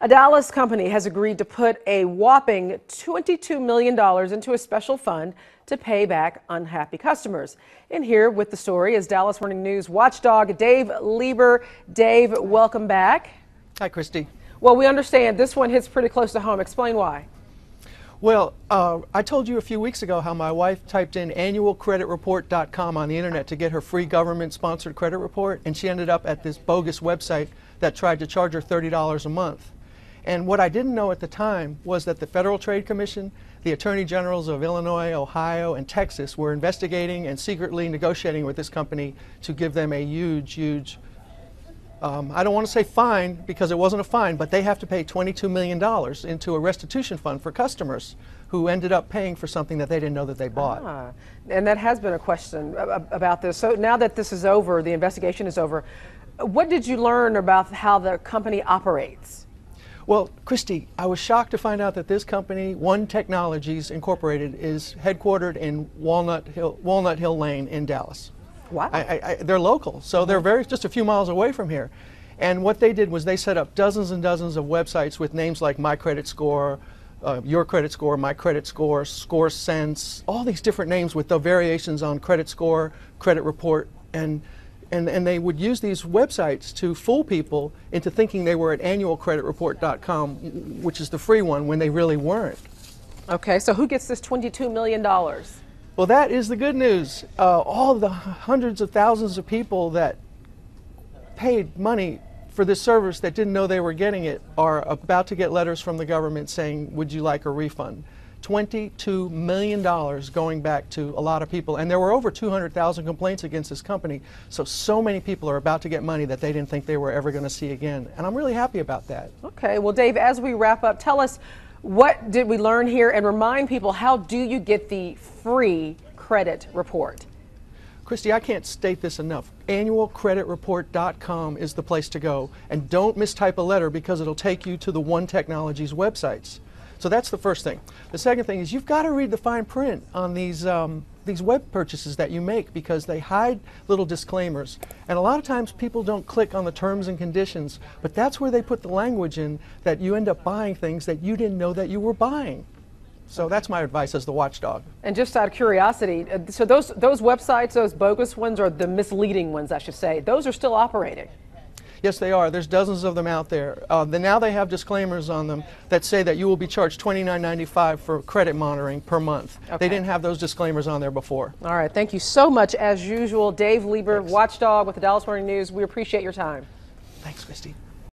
A Dallas company has agreed to put a whopping $22 million into a special fund to pay back unhappy customers. And here with the story is Dallas Morning News watchdog Dave Lieber. Dave, welcome back. Hi, Christy. Well, we understand this one hits pretty close to home. Explain why. Well, I told you a few weeks ago how my wife typed in annualcreditreport.com on the internet to get her free government-sponsored credit report, and she ended up at this bogus website that tried to charge her $30 a month. And what I didn't know at the time was that the Federal Trade Commission, the Attorney Generals of Illinois, Ohio, and Texas were investigating and secretly negotiating with this company to give them a huge, I don't want to say fine because it wasn't a fine, but they have to pay $22 million into a restitution fund for customers who ended up paying for something that they didn't know that they bought. And that has been a question about this. So now that this is over, the investigation is over, what did you learn about how the company operates? Well, Christy, I was shocked to find out that this company, One Technologies Incorporated, is headquartered in Walnut Hill Lane in Dallas. Wow. They're local, so they're just a few miles away from here. And what they did was they set up dozens and dozens of websites with names like My Credit Score, Your Credit Score, My Credit Score, Score Sense, all these different names with the variations on credit score, credit report, and they would use these websites to fool people into thinking they were at annualcreditreport.com, which is the free one, when they really weren't. Okay, so who gets this $22 million? Well, that is the good news. All the hundreds of thousands of people that paid money for this service that didn't know they were getting it are about to get letters from the government saying, would you like a refund? $22 million going back to a lot of people. And there were over 200,000 complaints against this company. So many people are about to get money that they didn't think they were ever going to see again. And I'm really happy about that. Okay, well, Dave, as we wrap up, tell us, what did we learn here? And remind people, how do you get the free credit report? Christy, I can't state this enough. Annualcreditreport.com is the place to go. And don't mistype a letter because it'll take you to the One Technologies websites. So that's the first thing. The second thing is you've got to read the fine print on these web purchases that you make because they hide little disclaimers. And a lot of times people don't click on the terms and conditions, but that's where they put the language in that you end up buying things that you didn't know that you were buying. So that's my advice as the watchdog. And just out of curiosity, so those websites, those bogus ones, or the misleading ones, I should say, those are still operating? Yes, they are. There's dozens of them out there. Now they have disclaimers on them that say that you will be charged $29.95 for credit monitoring per month. Okay. They didn't have those disclaimers on there before. All right. Thank you so much, as usual. Dave Lieber, watchdog with the Dallas Morning News. We appreciate your time. Thanks, Christy.